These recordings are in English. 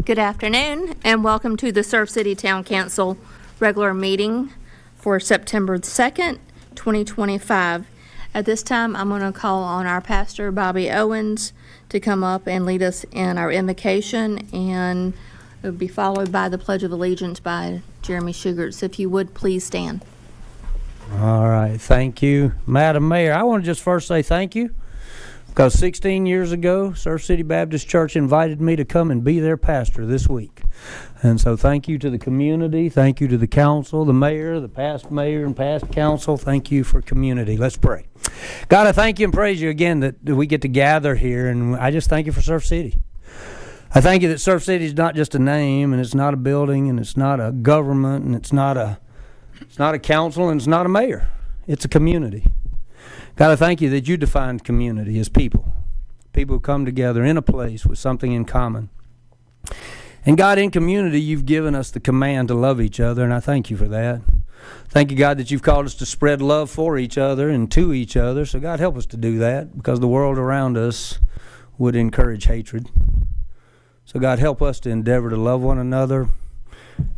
Good afternoon, and welcome to the Surf City Town Council regular meeting for September 2nd, 2025. At this time, I'm going to call on our pastor, Bobby Owens, to come up and lead us in our invocation, and it will be followed by the Pledge of Allegiance by Jeremy Shugarts. If you would, please stand. All right. Thank you, Madam Mayor. I want to just first say thank you, because 16 years ago, Surf City Baptist Church invited me to come and be their pastor this week. And so thank you to the community. Thank you to the council, the mayor, the past mayor and past council. Thank you for community. Let's pray. God, I thank you and praise you again that we get to gather here, and I just thank you for Surf City. I thank you that Surf City is not just a name, and it's not a building, and it's not a government, and it's not a council, and it's not a mayor. It's a community. God, I thank you that you defined community as people who come together in a place with something in common. And God, in community, you've given us the command to love each other, and I thank you for that. Thank you, God, that you've called us to spread love for each other and to each other. So God, help us to do that, because the world around us would encourage hatred. So God, help us to endeavor to love one another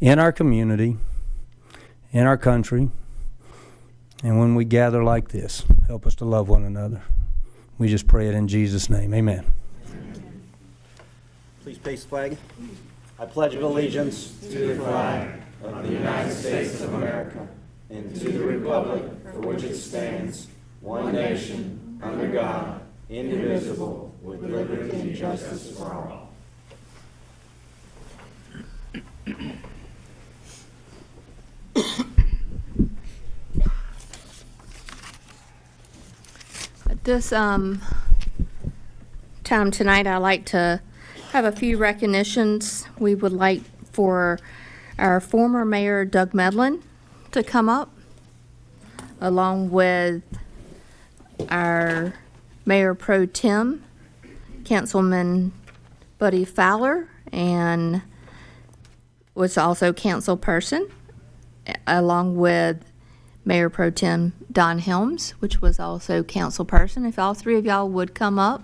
in our community, in our country, and when we gather like this, help us to love one another. We just pray it in Jesus' name. Amen. Please face the flag. I pledge allegiance to the flag of the United States of America and to the republic for which it stands, one nation, under God, indivisible, with liberty and justice for all. At this time tonight, I'd like to have a few recognitions. We would like for our former mayor, Doug Medlin, to come up, along with our mayor Pro-Tem, Councilman Buddy Fowler, and was also council person, along with Mayor Pro Tem Don Helms, which was also council person. If all three of y'all would come up.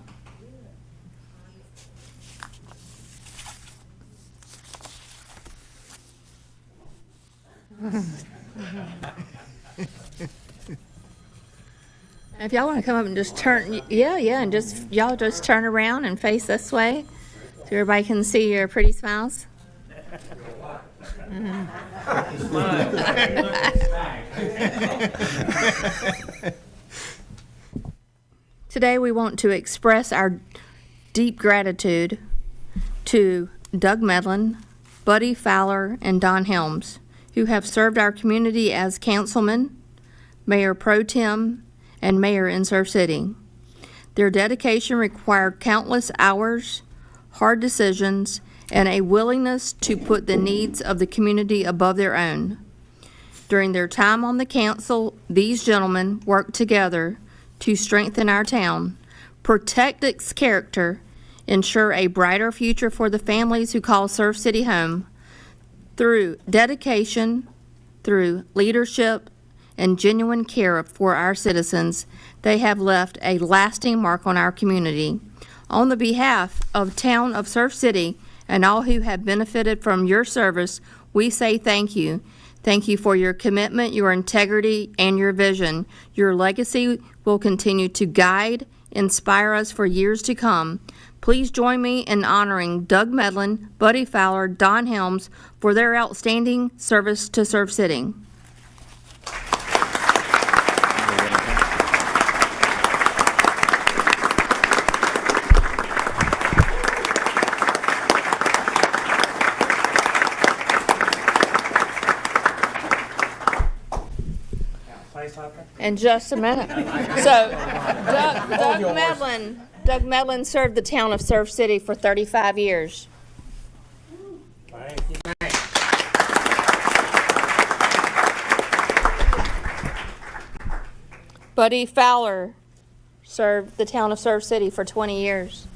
If y'all want to come up and just turn, and just y'all just turn around and face this way, so everybody can see your pretty smiles. Today we want to express our deep gratitude to Doug Medlin, Buddy Fowler, and Don Helms, who have served our community as councilman, mayor pro tem, and mayor in Surf City. Their dedication required countless hours, hard decisions, and a willingness to put the needs of the community above their own. During their time on the council, these gentlemen worked together to strengthen our town, protect its character, ensure a brighter future for the families who call Surf City home. Through dedication, through leadership, and genuine care for our citizens, they have left a lasting mark on our community. On the behalf of Town of Surf City and all who have benefited from your service, we say thank you. Thank you for your commitment, your integrity, and your vision. Your legacy will continue to guide, inspire us for years to come. Please join me in honoring Doug Medlin, Buddy Fowler, Don Helms for their outstanding service to Surf City. In just a minute. So, Doug Medlin served the town of Surf City for 35 years. Buddy Fowler served the town of Surf City for 20 years.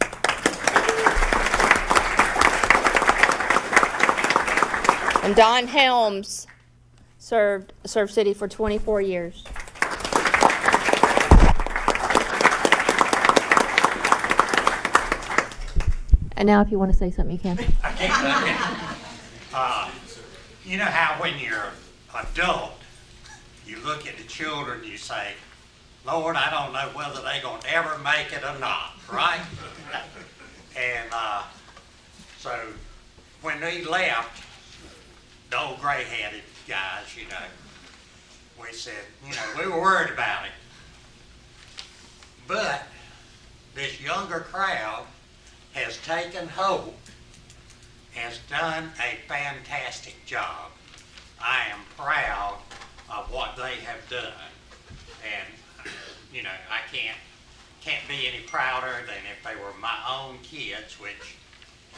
And Don Helms served Surf City for 24 years. And now if you want to say something, you can. I can't. You know how when you're adult, you look at the children, you say, Lord, I don't know whether they're going to ever make it or not, right? And so when they left, the old gray-headed guys, you know, we said, you know, we were worried about it. But this younger crowd has taken hope, has done a fantastic job. I am proud of what they have done. And, you know, I can't be any prouder than if they were my own kids, which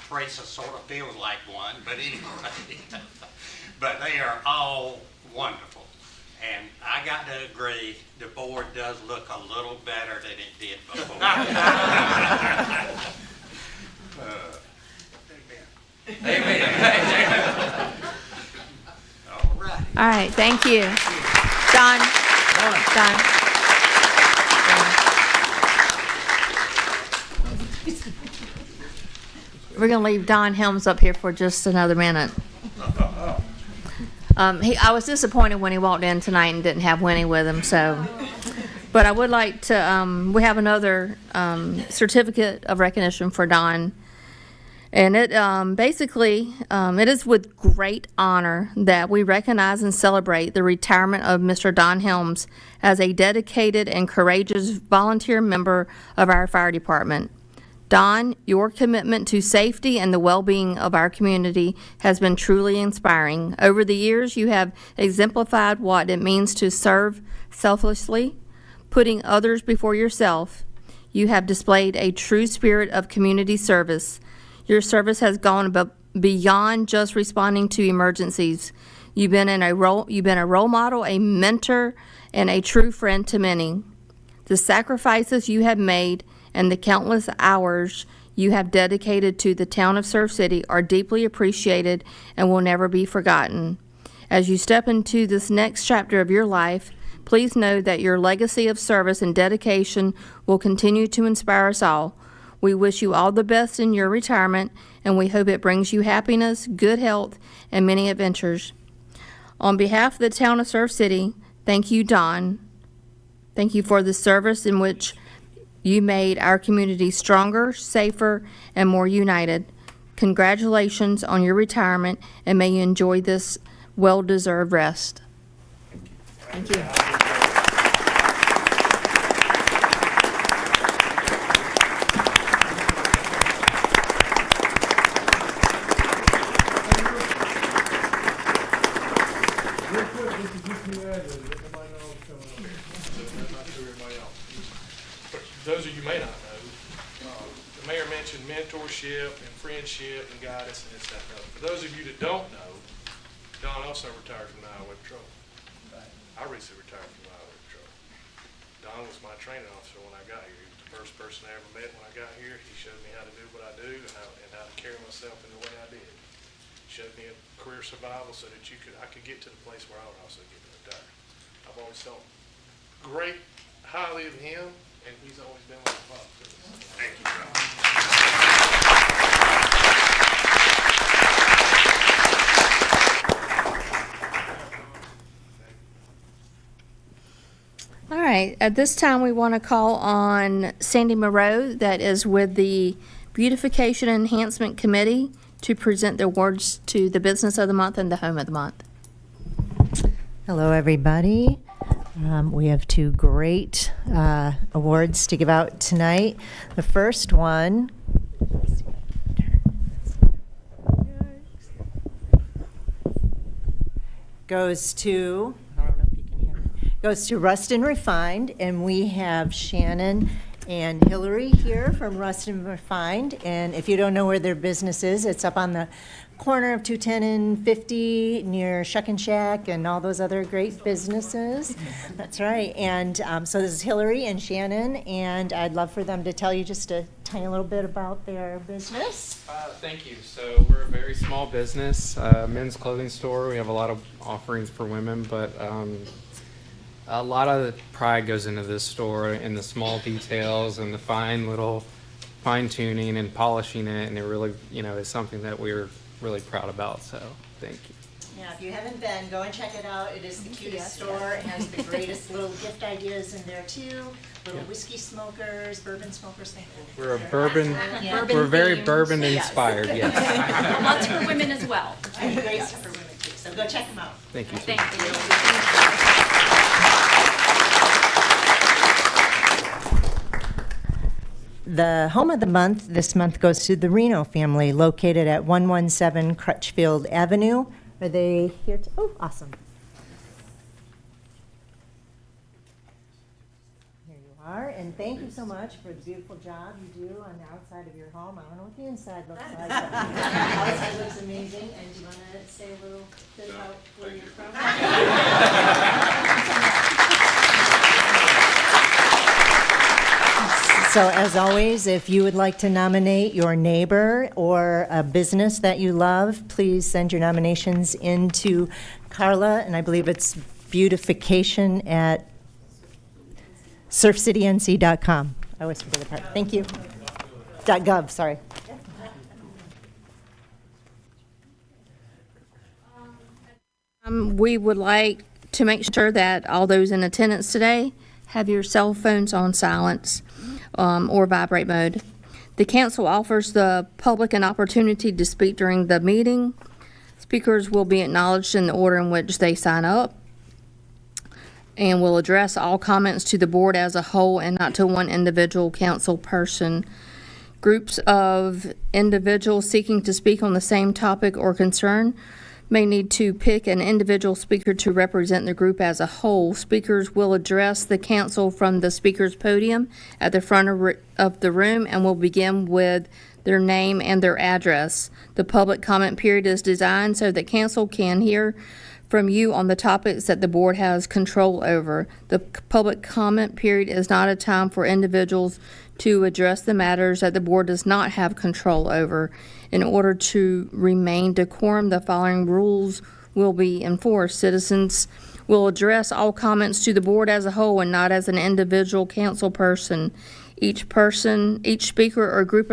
Teresa sort of feels like one, but anyway. But they are all wonderful. And I got to agree, the board does look a little better than it did before. Amen. All right. All right, thank you. Don. We're going to leave Don Helms up here for just another minute. I was disappointed when he walked in tonight and didn't have Winnie with him, so. But I would like to, we have another certificate of recognition for Don. And it basically, it is with great honor that we recognize and celebrate the retirement of Mr. Don Helms as a dedicated and courageous volunteer member of our fire department. Don, your commitment to safety and the well-being of our community has been truly inspiring. Over the years, you have exemplified what it means to serve selflessly, putting others before yourself. You have displayed a true spirit of community service. Your service has gone beyond just responding to emergencies. You've been a role model, a mentor, and a true friend to many. The sacrifices you have made and the countless hours you have dedicated to the town of Surf City are deeply appreciated and will never be forgotten. As you step into this next chapter of your life, please know that your legacy of service and dedication will continue to inspire us all. We wish you all the best in your retirement, and we hope it brings you happiness, good health, and many adventures. On behalf of the town of Surf City, thank you, Don. Thank you for the service in which you made our community stronger, safer, and more united. Congratulations on your retirement, and may you enjoy this well-deserved rest. Thank you. Those of you may not know, the mayor mentioned mentorship and friendship and guidance and this, that, and the other. For those of you that don't know, Don also retired from the Highway Patrol. I recently retired from the Highway Patrol. Don was my training officer when I got here. He was the first person I ever met when I got here. He showed me how to do what I do and how to carry myself in the way I did. He showed me a career survival so that I could get to the place where I would also get to retire. I've always thought highly of him, and he's always been like a father to us. Thank you, John. All right, at this time, we want to call on Sandy Moreau, that is with the Beautification Enhancement Committee, to present the awards to the Business of the Month and the Home of the Month. Hello, everybody. We have two great awards to give out tonight. The first one goes to, I don't know if you can hear me, goes to Rust and Refined, and we have Shannon and Hillary here from Rust and Refined. And if you don't know where their business is, it's up on the corner of 210 and 50 near Shuck and Shack and all those other great businesses. That's right. And so this is Hillary and Shannon, and I'd love for them to tell you just a tiny little bit about their business. Thank you. So we're a very small business, men's clothing store. We have a lot of offerings for women, but a lot of the pride goes into this store in the small details and the fine little fine tuning and polishing it, and it really, is something that we're really proud about. So thank you. Yeah, if you haven't been, go and check it out. It is the cutest store. It has the greatest little gift ideas in there too. Little whiskey smokers, bourbon smokers. We're a bourbon. Yeah. We're very themed. bourbon inspired. Yes. Lots for women as well. And great stuff for women too. So go check them out. Thank you. Thank you. The home of the month this month goes to the Reno family located at 117 Crutchfield Avenue. Are they here? Oh, awesome. Here you are, and thank you so much for the beautiful job you do on the outside of your home. I don't know what the inside looks like, but the outside looks amazing. And do you want to say a little bit about where you're from? So as always, if you would like to nominate your neighbor or a business that you love, please send your nominations in to Carla, and I believe it's Beautification at surfcitync.com. I always forget the part. Thank you. .gov, sorry. We would like to make sure that all those in attendance today have your cell phones on silence or vibrate mode. The council offers the public an opportunity to speak during the meeting. Speakers will be acknowledged in the order in which they sign up and will address all comments to the board as a whole and not to one individual council person. Groups of individuals seeking to speak on the same topic or concern may need to pick an individual speaker to represent the group as a whole. Speakers will address the council from the speaker's podium at the front of the room and will begin with their name and their address. The public comment period is designed so that council can hear from you on the topics that the board has control over. The public comment period is not a time for individuals to address the matters that the board does not have control over. In order to remain decorum, the following rules will be enforced. Citizens will address all comments to the board as a whole and not as an individual council person. Each speaker or group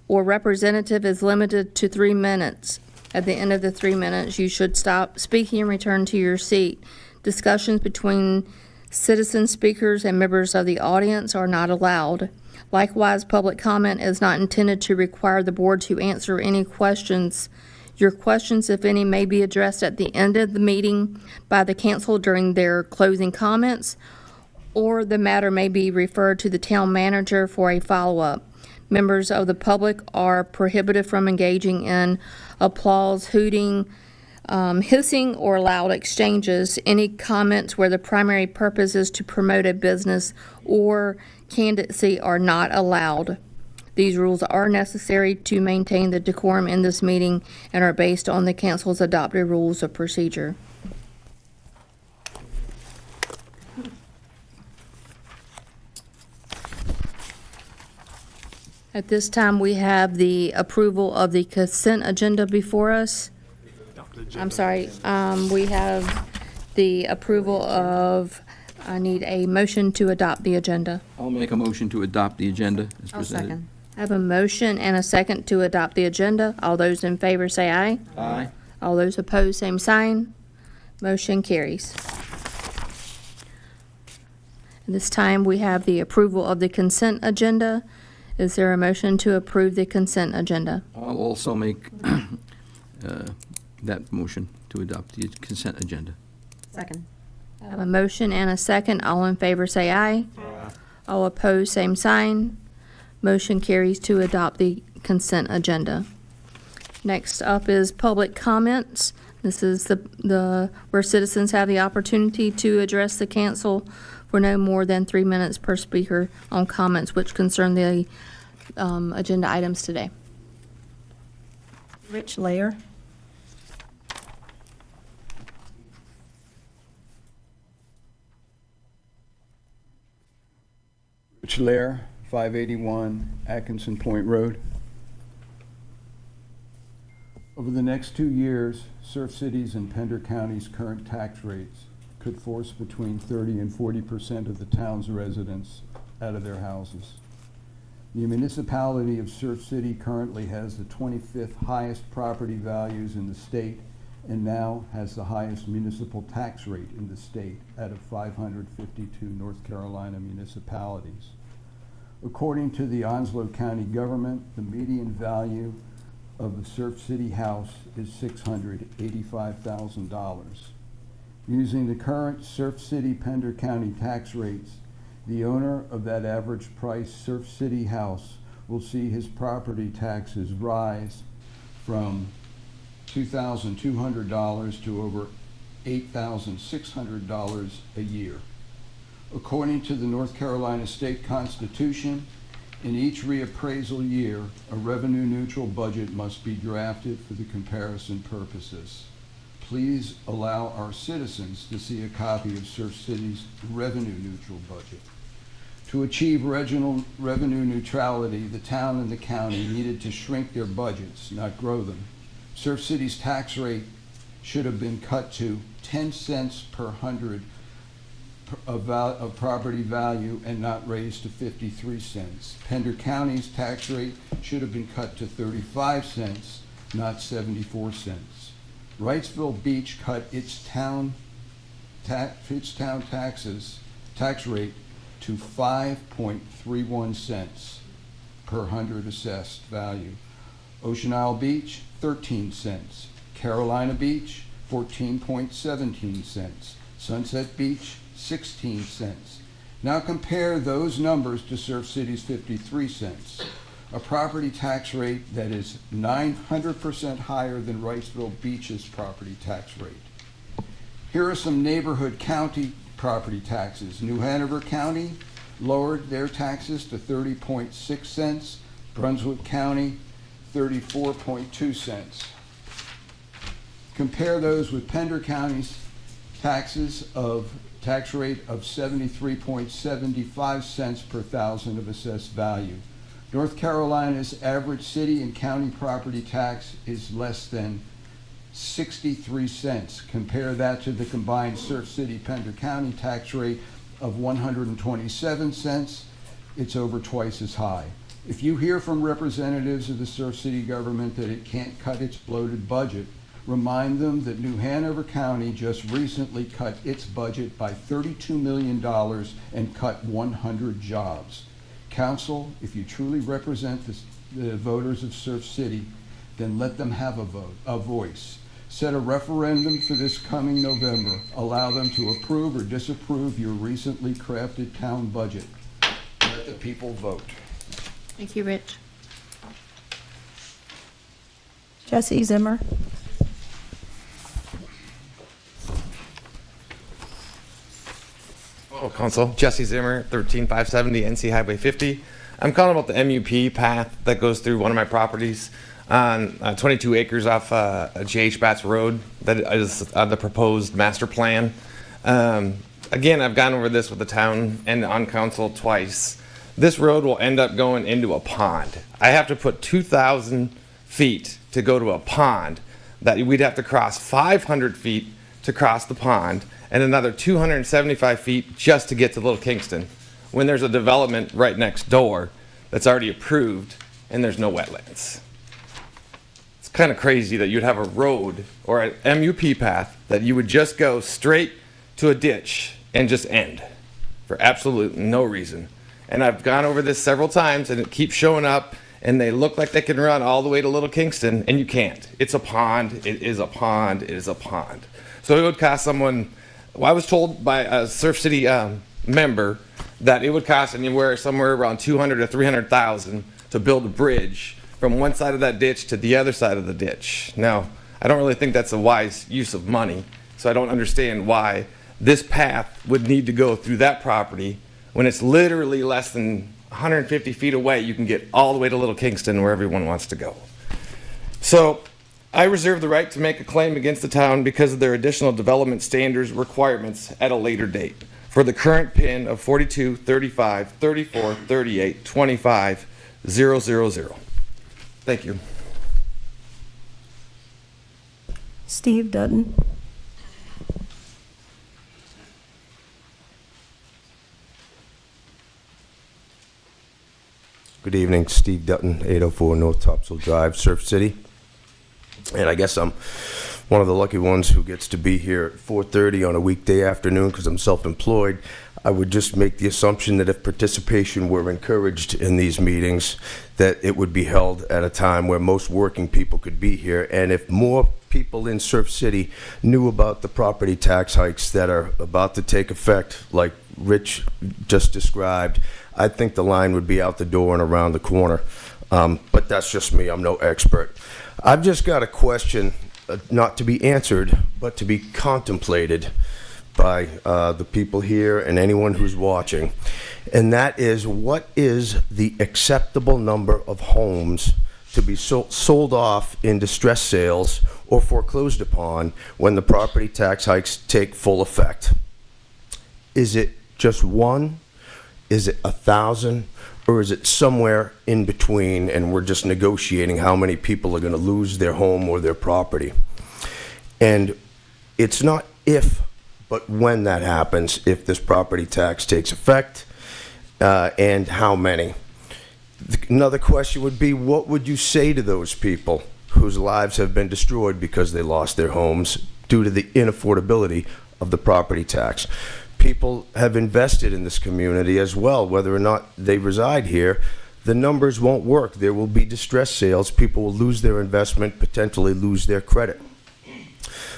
or representative is limited to 3 minutes. At the end of the 3 minutes, you should stop speaking and return to your seat. Discussions between citizen speakers and members of the audience are not allowed. Likewise, public comment is not intended to require the board to answer any questions. Your questions, if any, may be addressed at the end of the meeting by the council during their closing comments, or the matter may be referred to the town manager for a follow-up. Members of the public are prohibited from engaging in applause, hooting, hissing, or loud exchanges. Any comments where the primary purpose is to promote a business or candidacy are not allowed. These rules are necessary to maintain the decorum in this meeting and are based on the council's adopted rules of procedure. At this time, we have the approval of the consent agenda before us. I'm sorry, we have the approval of, I need a motion to adopt the agenda. I'll make a motion to adopt the agenda as presented. I have a motion and a second to adopt the agenda. All those in favor say aye. Aye. All those opposed, same sign. Motion carries. At this time, we have the approval of the consent agenda. Is there a motion to approve the consent agenda? I'll also make that motion to adopt the consent agenda. Second. I have a motion and a second. All in favor say aye. Aye. All opposed, same sign. Motion carries to adopt the consent agenda. Next up is public comments. This is the where citizens have the opportunity to address the council for no more than 3 minutes per speaker on comments which concern the agenda items today. Rich Layer. Rich Lair, 581 Atkinson Point Road. Over the next 2 years, Surf City's and Pender County's current tax rates could force between 30 and 40% of the town's residents out of their houses. The municipality of Surf City currently has the 25th highest property values in the state and now has the highest municipal tax rate in the state out of 552 North Carolina municipalities. According to the Onslow County government, the median value of the Surf City house is $685,000. Using the current Surf City Pender County tax rates, the owner of that average price Surf City house will see his property taxes rise from $2,200 to over $8,600 a year. According to the North Carolina State Constitution, in each reappraisal year, a revenue-neutral budget must be drafted for the comparison purposes. Please allow our citizens to see a copy of Surf City's revenue-neutral budget. To achieve regional revenue neutrality, the town and the county needed to shrink their budgets, not grow them. Surf City's tax rate should have been cut to 10 cents per hundred of property value and not raised to 53 cents. Pender County's tax rate should have been cut to 35 cents, not 74 cents. Wrightsville Beach cut its town tax rate to 5.31 cents per hundred assessed value. Ocean Isle Beach, 13 cents. Carolina Beach, 14.17 cents. Sunset Beach, 16 cents. Now compare those numbers to Surf City's 53 cents, a property tax rate that is 900% higher than Wrightsville Beach's property tax rate. Here are some neighborhood county property taxes. New Hanover County lowered their taxes to 30.6 cents. Brunswick County, 34.2 cents. Compare those with Pender County's tax rate of 73.75 cents per thousand of assessed value. North Carolina's average city and county property tax is less than 63 cents. Compare that to the combined Surf City Pender County tax rate of 127 cents. It's over twice as high. If you hear from representatives of the Surf City government that it can't cut its bloated budget, remind them that New Hanover County just recently cut its budget by $32 million and cut 100 jobs. Council, if you truly represent the voters of Surf City, then let them have a voice. Set a referendum for this coming November. Allow them to approve or disapprove your recently crafted town budget. Let the people vote. Thank you, Rich. Jesse Zimmer. Hello, Council. Jesse Zimmer, 13570 NC Highway 50. I'm calling about the MUP path that goes through one of my properties on 22 acres off J.H. Batts Road. That is the proposed master plan. Again, I've gone over this with the town and on council twice. This road will end up going into a pond. I have to put 2,000 feet to go to a pond that we'd have to cross 500 feet to cross the pond and another 275 feet just to get to Little Kingston when there's a development right next door that's already approved and there's no wetlands. It's kind of crazy that you'd have a road or an MUP path that you would just go straight to a ditch and just end for absolute no reason. And I've gone over this several times and it keeps showing up and they look like they can run all the way to Little Kingston and you can't. It's a pond, it is a pond, it is a pond. So it would cost someone, well, I was told by a Surf City member that it would cost somewhere around 200 to 300,000 to build a bridge from one side of that ditch to the other side of the ditch. Now, I don't really think that's a wise use of money, so I don't understand why this path would need to go through that property when it's literally less than 150 feet away. You can get all the way to Little Kingston where everyone wants to go. So I reserve the right to make a claim against the town because of their additional development standards requirements at a later date for the current PIN of 42 35 34 38 25 000. Thank you. Steve Dutton. Good Good evening, Steve Dutton, 804 North Topsail Drive, Surf City. And I guess I'm one of the lucky ones who gets to be here at 4:30 on a weekday afternoon because I'm self-employed. I would just make the assumption that if participation were encouraged in these meetings, that it would be held at a time where most working people could be here. And if more people in Surf City knew about the property tax hikes that are about to take effect, like Rich just described, I think the line would be out the door and around the corner. But that's just me. I'm no expert. I've just got a question, not to be answered, but to be contemplated by the people here and anyone who's watching. And that is, what is the acceptable number of homes to be sold off in distress sales or foreclosed upon when the property tax hikes take full effect? Is it just one? Is it 1,000? Or is it somewhere in between and we're just negotiating how many people are going to lose their home or their property? And it's not if, but when that happens, if this property tax takes effect, and how many. Another question would be, what would you say to those people whose lives have been destroyed because they lost their homes due to the inaffordability of the property tax? People have invested in this community as well, whether or not they reside here. The numbers won't work. There will be distress sales. People will lose their investment, potentially lose their credit.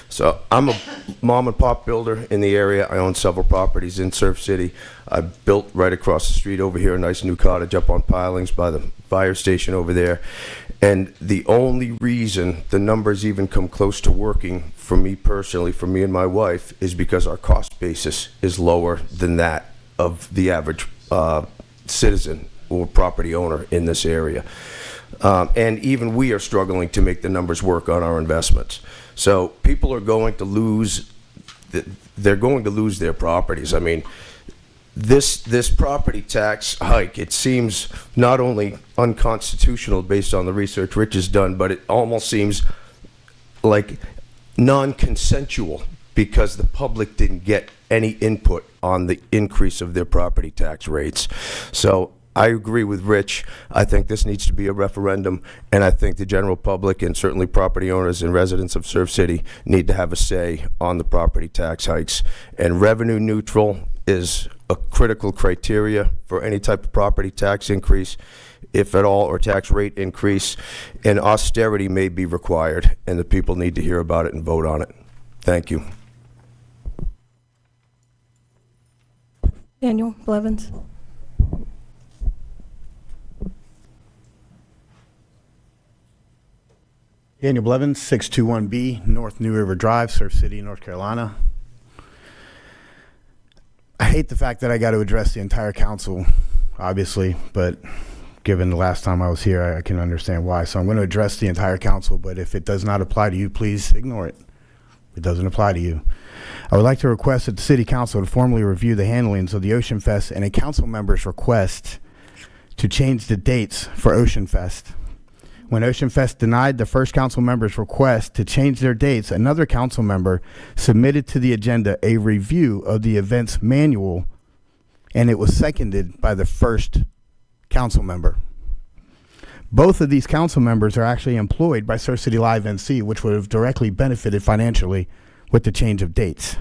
So I'm a mom and pop builder in the area. I own several properties in Surf City. I built right across the street over here a nice new cottage up on pilings by the fire station over there. And the only reason the numbers even come close to working for me personally, for me and my wife, is because our cost basis is lower than that of the average citizen or property owner in this area. And even we are struggling to make the numbers work on our investments. So people are going to lose, they're going to lose their properties. I mean, this property tax hike, it seems not only unconstitutional based on the research Rich has done, but it almost seems like non-consensual because the public didn't get any input on the increase of their property tax rates. So I agree with Rich. I think this needs to be a referendum, and I think the general public and certainly property owners and residents of Surf City need to have a say on the property tax hikes. And revenue neutral is a critical criteria for any type of property tax increase, if at all, or tax rate increase. And austerity may be required, and the people need to hear about it and vote on it. Thank you. Daniel Blevins. Daniel Blevins, 621B, North New River Drive, Surf City, North Carolina. I hate the fact that I got to address the entire council, obviously, but given the last time I was here, I can understand why. So I'm going to address the entire council, but if it does not apply to you, please ignore it. It doesn't apply to you. I would like to request that the City Council to formally review the handlings of the Ocean Fest and a council member's request to change the dates for Ocean Fest. When Ocean Fest denied the first council member's request to change their dates, another council member submitted to the agenda a review of the event's manual, and it was seconded by the first council member. Both of these council members are actually employed by Surf City Live NC, which would have directly benefited financially with the change of dates.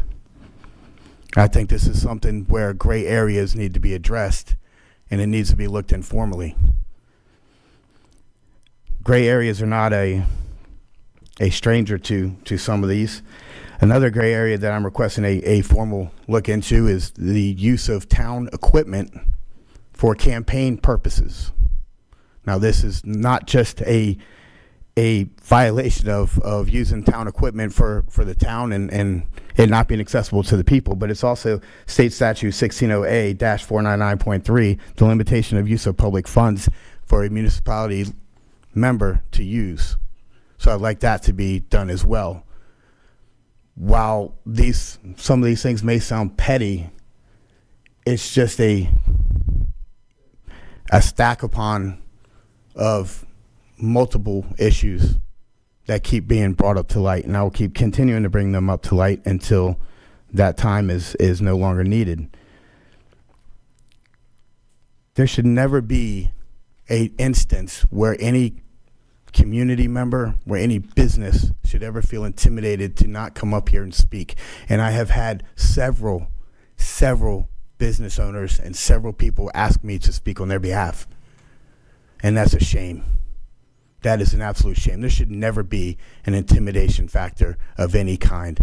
I think this is something where gray areas need to be addressed, and it needs to be looked informally. Gray areas are not a stranger to some of these. Another gray area that I'm requesting a formal look into is the use of town equipment for campaign purposes. Now, this is not just a violation of using town equipment for the town and it not being accessible to the people, but it's also state statute 1608-499.3, the limitation of use of public funds for a municipality member to use. So I'd like that to be done as well. While some of these things may sound petty, it's just a stack upon of multiple issues that keep being brought up to light, and I will keep continuing to bring them up to light until that time is no longer needed. There should never be a instance where any community member, where any business should ever feel intimidated to not come up here and speak. And I have had several business owners and several people ask me to speak on their behalf. And that's a shame. That is an absolute shame. There should never be an intimidation factor of any kind.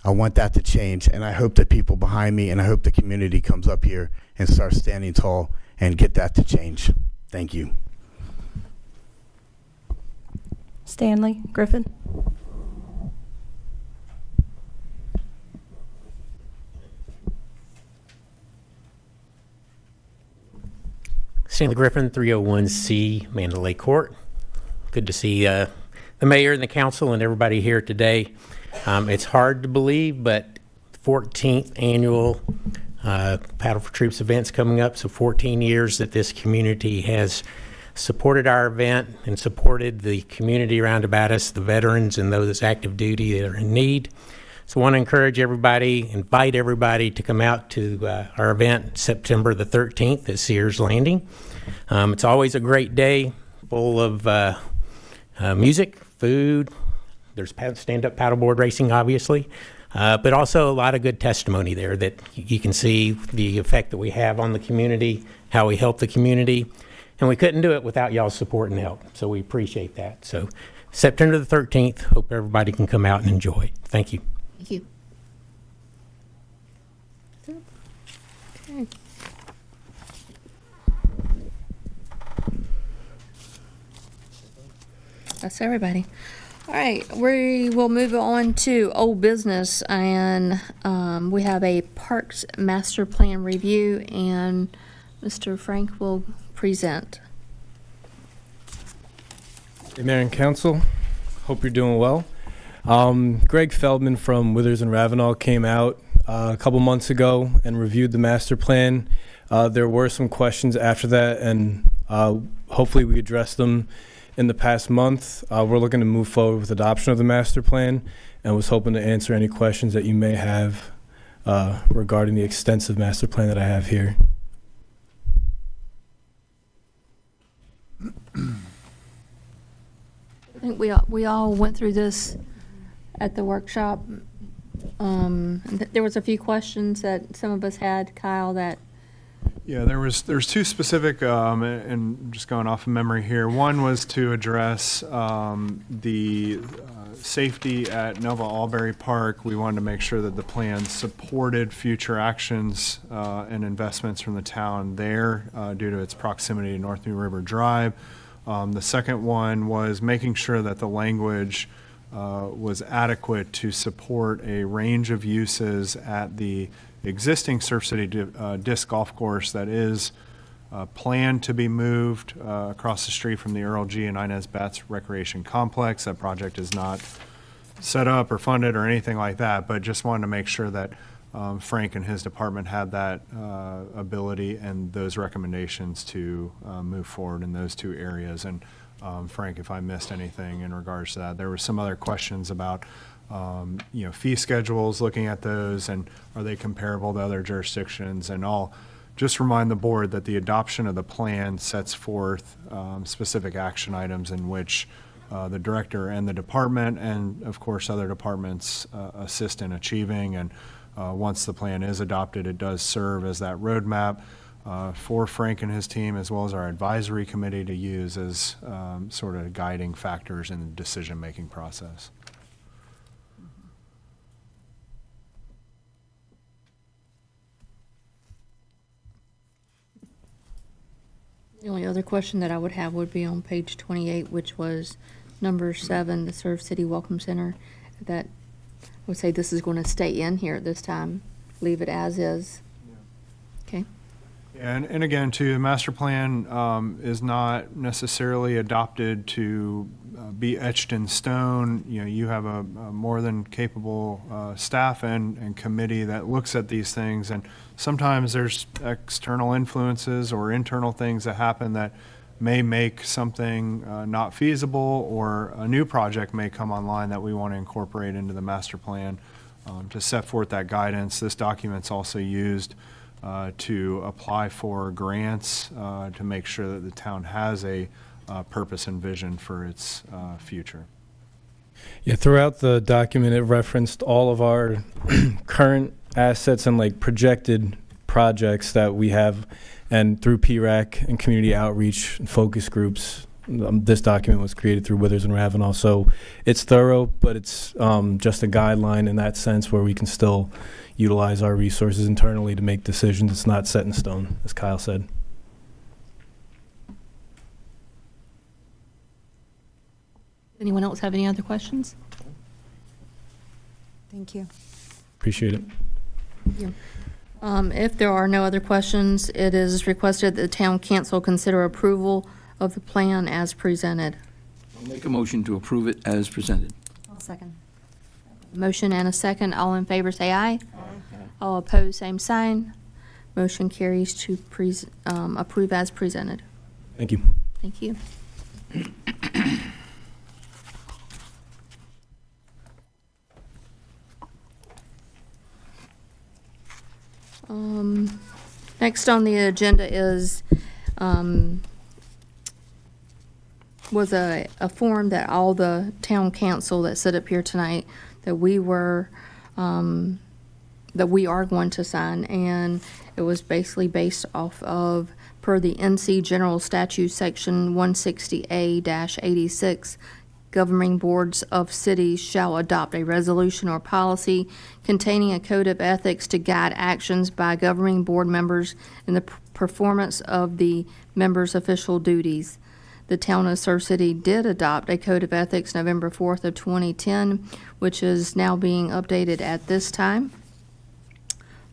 I want that to change, and I hope that people behind me and I hope the community comes up here and starts standing tall and get that to change. Thank you. Stanley Griffin. Stanley Griffin, 301C Mandalay Court. Good to see the mayor and the council and everybody here today. It's hard to believe, but 14th annual Paddle for Troops event's coming up. So 14 years that this community has supported our event and supported the community around about us, the veterans and those active duty that are in need. So I want to encourage everybody, invite everybody to come out to our event September the 13th at Sears Landing. It's always a great day, full of music, food. There's stand-up paddleboard racing, obviously, but also a lot of good testimony there that you can see the effect that we have on the community, how we help the community, and we couldn't do it without y'all's support and help, so we appreciate that. So September the 13th, hope everybody can come out and enjoy. Thank you. Thank you. Okay. That's everybody. All right, we will move on to old business, and we have a Parks Master Plan review, and Mr. Frank will present. Hey, Mayor and Council, hope you're doing well. Greg Feldman from Withers and Ravenel came out a couple months ago and reviewed the master plan. There were some questions after that, and hopefully we addressed them in the past month. We're looking to move forward with adoption of the master plan and was hoping to answer any questions that you may have regarding the extensive master plan that I have here. I think we all went through this at the workshop. There was a few questions that some of us had, Kyle, that Yeah, there's two specific, and just going off of memory here. One was to address the safety at Nova Albury Park. We wanted to make sure that the plan supported future actions and investments from the town there due to its proximity to North New River Drive. The second one was making sure that the language was adequate to support a range of uses at the existing Surf City disc golf course that is planned to be moved across the street from the Earl G. and Inez Betts Recreation Complex. That project is not set up or funded or anything like that, but just wanted to make sure that Frank and his department had that ability and those recommendations to move forward in those two areas. And Frank, if I missed anything in regards to that, there were some other questions about fee schedules, looking at those, and are they comparable to other jurisdictions? And I'll just remind the board that the adoption of the plan sets forth specific action items in which the director and the department, and of course other departments, assist in achieving. And once the plan is adopted, it does serve as that roadmap for Frank and his team, as well as our advisory committee, to use as sort of guiding factors in the decision-making process. the only other question that I would have would be on page 28, which was number 7, the Surf City Welcome Center. That I would say this is going to stay in here at this time. Leave it as is. Okay. And again, too, the master plan is not necessarily adopted to be etched in stone. You know, you have a more than capable staff and committee that looks at these things, and sometimes there's external influences or internal things that happen that may make something not feasible, or a new project may come online that we want to incorporate into the master plan to set forth that guidance. This document's also used to apply for grants to make sure that the town has a purpose and vision for its future. Yeah, throughout the document, it referenced all of our current assets and like projected projects that we have, and through PRAC and community outreach and focus groups. This document was created through Withers and Ravenel, so it's thorough, but it's just a guideline in that sense where we can still utilize our resources internally to make decisions. It's not set in stone, as Kyle said. Anyone else have any other questions? Thank you. Appreciate it. If there are no other questions, it is requested that the town council consider approval of the plan as presented. I'll make a motion to approve it as presented. I'll second. Motion and a second. All in favor say aye. All opposed, same sign. Motion carries to approve as presented. Thank you. Thank you. Next on the agenda is was a form that all the town council that sit up here tonight that we are going to sign, and it was basically based off of per the NC General Statute Section 160A-86. Governing boards of cities shall adopt a resolution or policy containing a code of ethics to guide actions by governing board members in the performance of the members' official duties. The town of Surf City did adopt a code of ethics November 4th of 2010, which is now being updated at this time.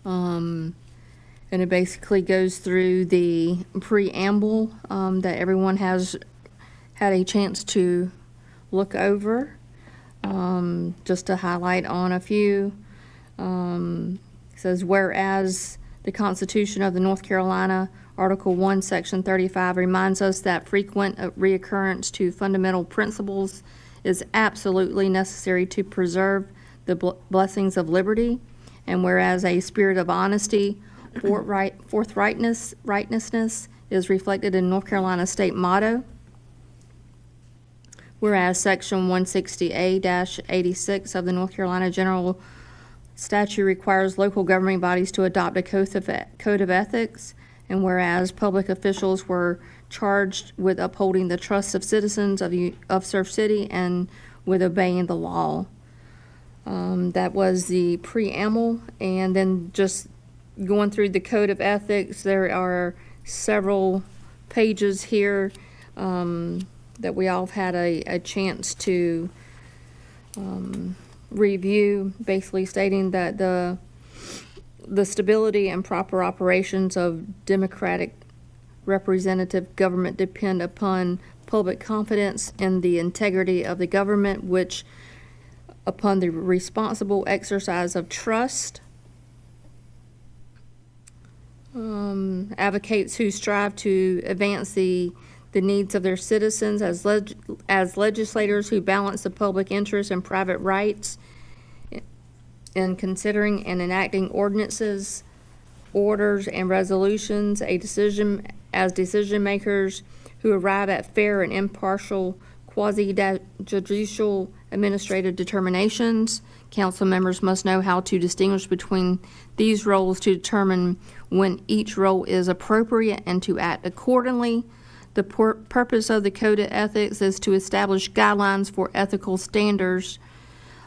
And it basically goes through the preamble that everyone has had a chance to look over. Just to highlight on a few, it says, whereas the Constitution of the North Carolina, Article 1, Section 35, reminds us that frequent reoccurrence to fundamental principles is absolutely necessary to preserve the blessings of liberty, and whereas a spirit of honesty, forthrightness is reflected in North Carolina state motto. Whereas Section 160A-86 of the North Carolina General Statute requires local governing bodies to adopt a code of ethics, and whereas public officials were charged with upholding the trust of citizens of Surf City and with obeying the law. That was the preamble, and then just going through the code of ethics, there are several pages here that we all have had a chance to review, basically stating that the stability and proper operations of democratic representative government depend upon public confidence in the integrity of the government, which upon the responsible exercise of trust, advocates who strive to advance the needs of their citizens as legislators who balance the public interest and private rights in considering and enacting ordinances, orders, and resolutions, decision makers who arrive at fair and impartial quasi-judicial administrative determinations. Council members must know how to distinguish between these roles to determine when each role is appropriate and to act accordingly. The purpose of the Code of Ethics is to establish guidelines for ethical standards.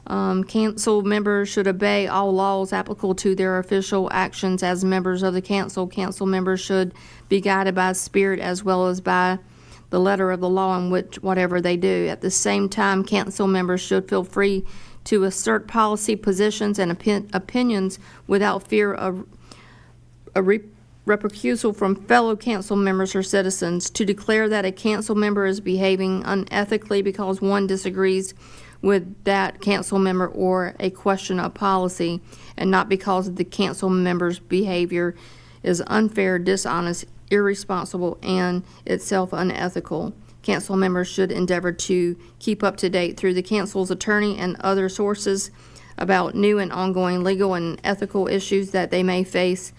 Council members should obey all laws applicable to their official actions as members of the council. Council members should be guided by spirit as well as by the letter of the law in which whatever they do. At the same time, council members should feel free to assert policy positions and opinions without fear of a repercussion from fellow council members or citizens. To declare that a council member is behaving unethically because one disagrees with that council member or a question of policy, and not because the council member's behavior is unfair, dishonest, irresponsible, and itself unethical. Council members should endeavor to keep up to date through the council's attorney and other sources about new and ongoing legal and ethical issues that they may face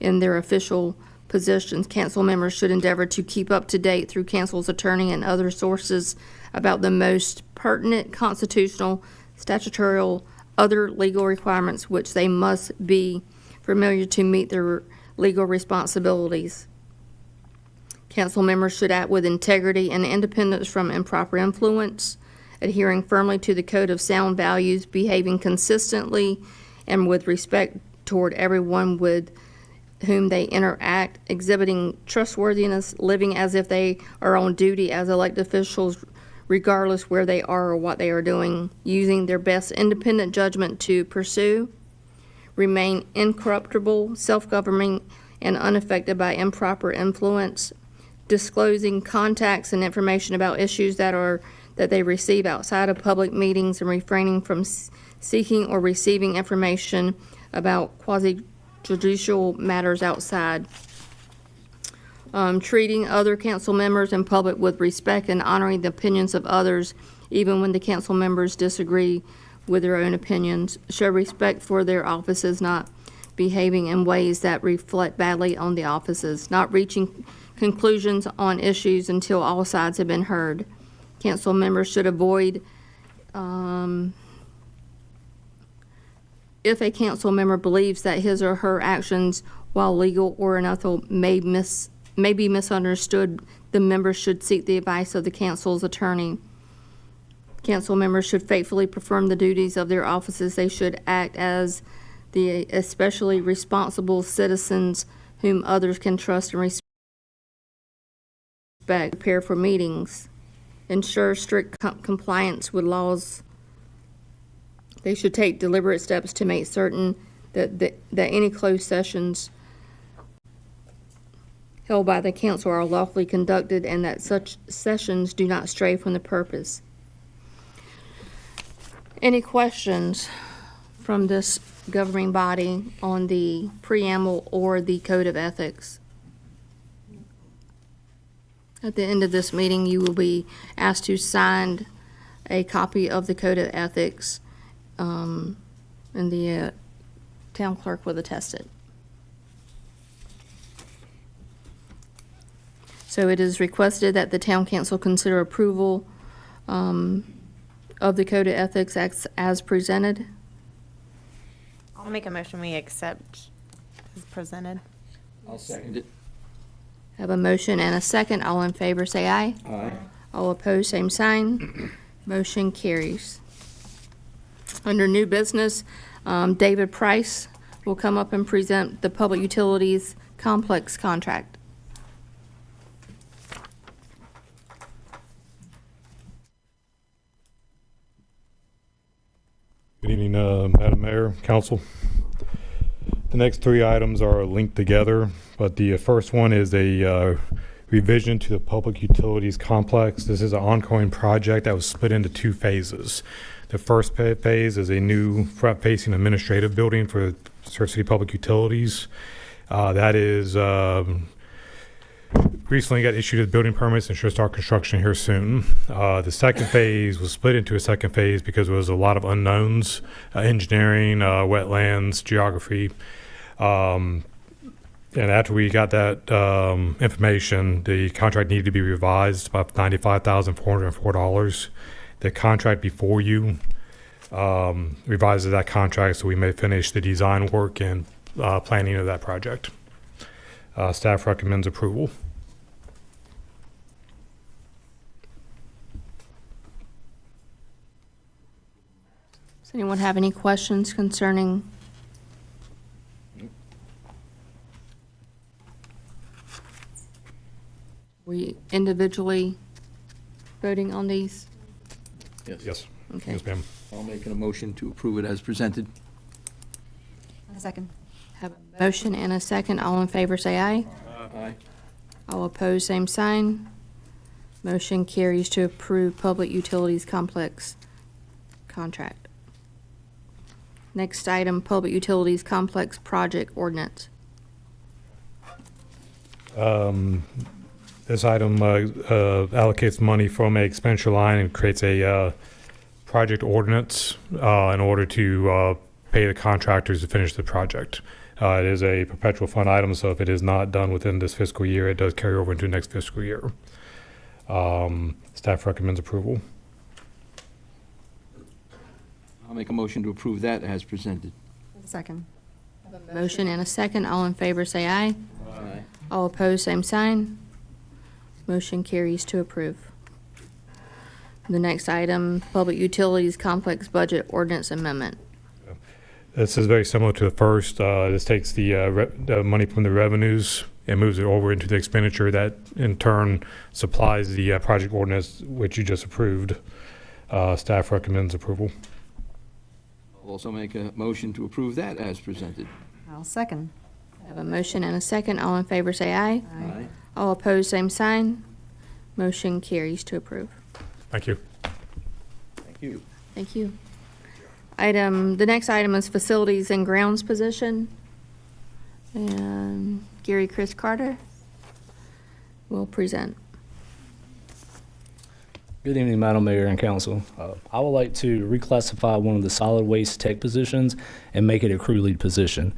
in their official positions. Council members should endeavor to keep up to date through council's attorney and other sources about the most pertinent constitutional, statutory, other legal requirements which they must be familiar to meet their legal responsibilities. Council members should act with integrity and independence from improper influence, adhering firmly to the code of sound values, behaving consistently and with respect toward everyone with whom they interact, exhibiting trustworthiness, living as if they are on duty as elected officials, regardless where they are or what they are doing, using their best independent judgment to pursue, remain incorruptible, self-governing, and unaffected by improper influence, disclosing contacts and information about issues that they receive outside of public meetings, and refraining from seeking or receiving information about quasi-judicial matters outside. Treating other council members and public with respect and honoring the opinions of others, even when the council members disagree with their own opinions. Show respect for their offices, not behaving in ways that reflect badly on the offices. Not reaching conclusions on issues until all sides have been heard. Council members should avoid, if a council member believes that his or her actions, while legal or unethical, may be misunderstood, the member should seek the advice of the council's attorney. Council members should faithfully perform the duties of their offices. They should act as the especially responsible citizens whom others can trust and respect. Prepare for meetings. Ensure strict compliance with laws. They should take deliberate steps to make certain that any closed sessions held by the council are lawfully conducted and that such sessions do not stray from the purpose. Any questions from this governing body on the preamble or the code of ethics? At the end of this meeting, you will be asked to sign a copy of the code of ethics, and the town clerk will attest it. So it is requested that the town council consider approval of the code of ethics as presented. I'll make a motion we accept as presented. I'll second it. Have a motion and a second. All in favor, say aye. Aye. All opposed, same sign. Motion carries. Under new business, David Price will come up and present the Public Utilities Complex contract. Good evening, Madam Mayor, Council. The next three items are linked together, but the first one is a revision to the Public Utilities Complex. This is an ongoing project that was split into two phases. The first phase is a new front-facing administrative building for Surf City Public Utilities. That is recently got issued as building permits and should start construction here soon. The second phase was split into a second phase because there was a lot of unknowns, engineering, wetlands, geography. And after we got that information, the contract needed to be revised by $95,404. The contract before you revises that contract so we may finish the design work and planning of that project. Staff recommends approval. Does anyone have any questions concerning? We individually voting on these? Yes. Yes. Okay. Yes, ma'am. I'll make a motion to approve it as presented. A second. Have a motion and a second. All in favor, say aye. Aye. All opposed, same sign. Motion carries to approve Public Utilities Complex contract. Next item, Public Utilities Complex Project Ordinance. This item allocates money from a expenditure line and creates a project ordinance in order to pay the contractors to finish the project. It is a perpetual fund item, so if it is not done within this fiscal year, it does carry over into next fiscal year. Staff recommends approval. I'll make a motion to approve that as presented. Second. Motion and a second. All in favor, say aye. Aye. All opposed, same sign. Motion carries to approve. The next item, Public Utilities Complex Budget Ordinance Amendment. This is very similar to the first. This takes the money from the revenues and moves it over into the expenditure that in turn supplies the project ordinance which you just approved. Staff recommends approval. I'll also make a motion to approve that as presented. I'll second. I have a motion and a second. All in favor, say aye. Aye. All opposed, same sign. Motion carries to approve. Thank you. Thank you. Thank you. The next item is Facilities and Grounds position. And Gary Chris Carter will present. Good evening, Madam Mayor and Council. I would like to reclassify one of the solid waste tech positions and make it a crew lead position.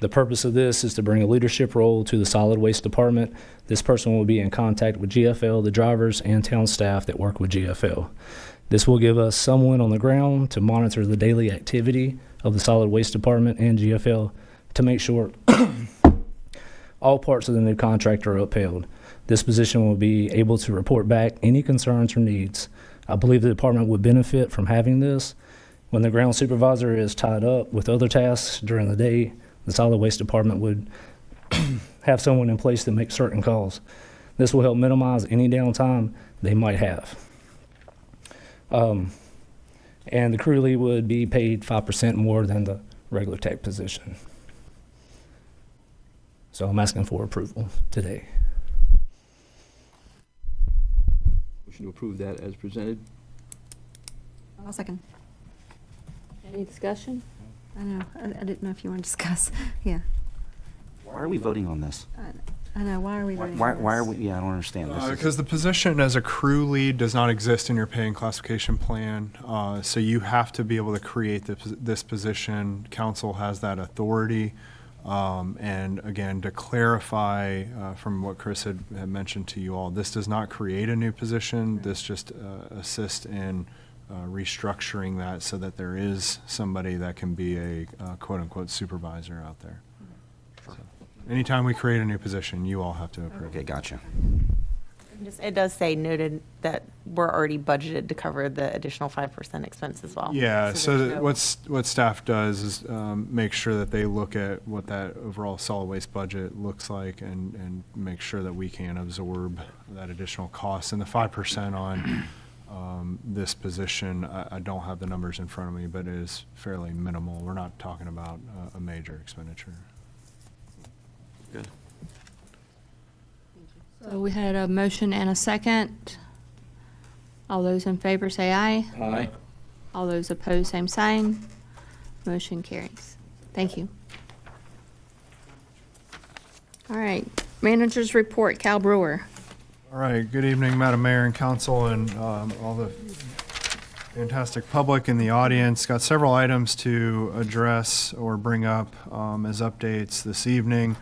The purpose of this is to bring a leadership role to the solid waste department. This person will be in contact with GFL, the drivers, and town staff that work with GFL. This will give us someone on the ground to monitor the daily activity of the solid waste department and GFL to make sure all parts of the new contract are upheld. This position will be able to report back any concerns or needs. I believe the department would benefit from having this. When the ground supervisor is tied up with other tasks during the day, the solid waste department would have someone in place to make certain calls. This will help minimize any downtime they might have. And the crew lead would be paid 5% more than the regular tech position. So I'm asking for approval today. Motion to approve that as presented. I'll second. Any discussion? I know. I didn't know if you want to discuss. Yeah. Why are we voting on this? I know. Why are we voting Why on are this? we, yeah, I don't understand this. Because the position as a crew lead does not exist in your pay and classification plan. So you have to be able to create this position. Council has that authority. And again, to clarify from what Chris had mentioned to you all, this does not create a new position. This just assists in restructuring that so that there is somebody that can be a quote-unquote supervisor out there. So, anytime we create a new position, you all have to approve. Okay, gotcha. It does say noted that we're already budgeted to cover the additional 5% expense as well. Yeah, so there's no- what staff does is make sure that they look at what that overall solid waste budget looks like and make sure that we can absorb that additional cost. And the 5% on this position, I don't have the numbers in front of me, but it is fairly minimal. We're not talking about a major expenditure. Good. So we had a motion and a second. All those in favor say aye. Aye. All those opposed, same sign. Motion carries. Thank you. All right, managers report, Cal Brewer. All right, good evening, Madam Mayor and Council, and all the fantastic public in the audience. Got several items to address or bring up as updates this evening.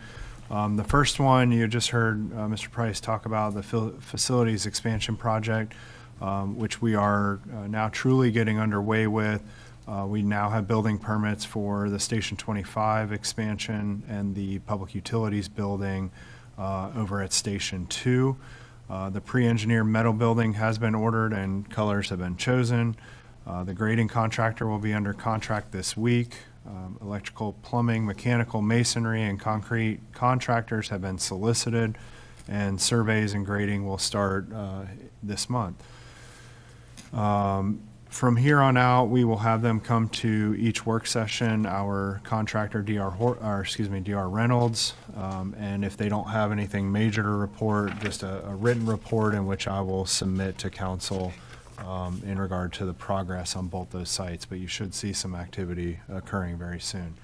The first one, you just heard Mr. Price talk about the facilities expansion project, which we are now truly getting underway with. We now have building permits for the Station 25 expansion and the Public Utilities building over at Station 2. The pre-engineered metal building has been ordered and colors have been chosen. The grading contractor will be under contract this week. Electrical, plumbing, mechanical, masonry, and concrete contractors have been solicited, and surveys and grading will start this month. From here on out, we will have them come to each work session, our contractor, DR Reynolds, and if they don't have anything major to report, just a written report in which I will submit to council in regard to the progress on both those sites, but you should see some activity occurring very soon.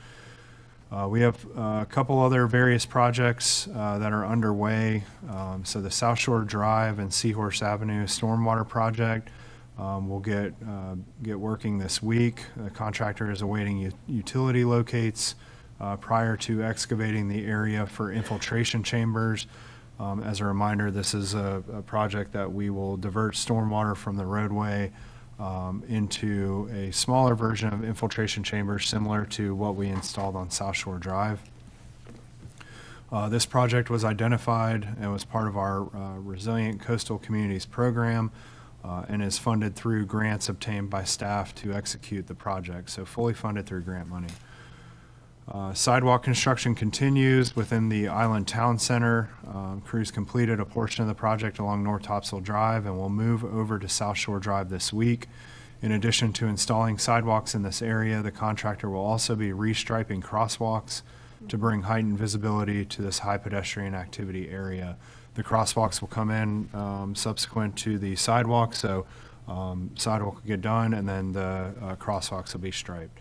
We have a couple other various projects that are underway. So the South Shore Drive and Seahorse Avenue Stormwater Project will get working this week. The contractor is awaiting utility locates prior to excavating the area for infiltration chambers. As a reminder, this is a project that we will divert stormwater from the roadway into a smaller version of infiltration chambers similar to what we installed on South Shore Drive. This project was identified and was part of our Resilient Coastal Communities program and is funded through grants obtained by staff to execute the project, so fully funded through grant money. Sidewalk construction continues within the Island Town Center. Crews completed a portion of the project along North Topsail Drive and will move over to South Shore Drive this week. In addition to installing sidewalks in this area, the contractor will also be restriping crosswalks to bring heightened visibility to this high pedestrian activity area. The crosswalks will come in subsequent to the sidewalk, so sidewalk will get done and then the crosswalks will be striped.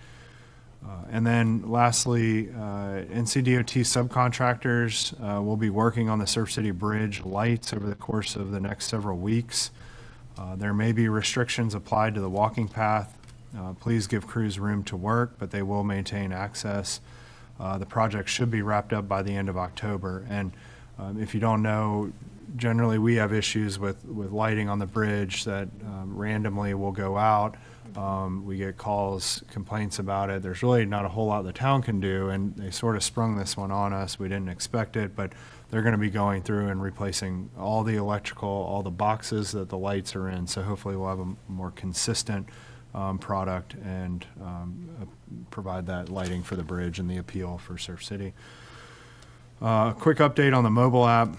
And then lastly, NCDOT subcontractors will be working on the Surf City Bridge lights over the course of the next several weeks. There may be restrictions applied to the walking path. Please give crews room to work, but they will maintain access. The project should be wrapped up by the end of October. And if you don't know, generally we have issues with lighting on the bridge that randomly will go out. We get calls, complaints about it. There's really not a whole lot the town can do, and they sort of sprung this one on us. We didn't expect it, but they're going to be going through and replacing all the electrical, all the boxes that the lights are in. So hopefully we'll have a more consistent product and provide that lighting for the bridge and the appeal for Surf City. Quick update on the mobile app.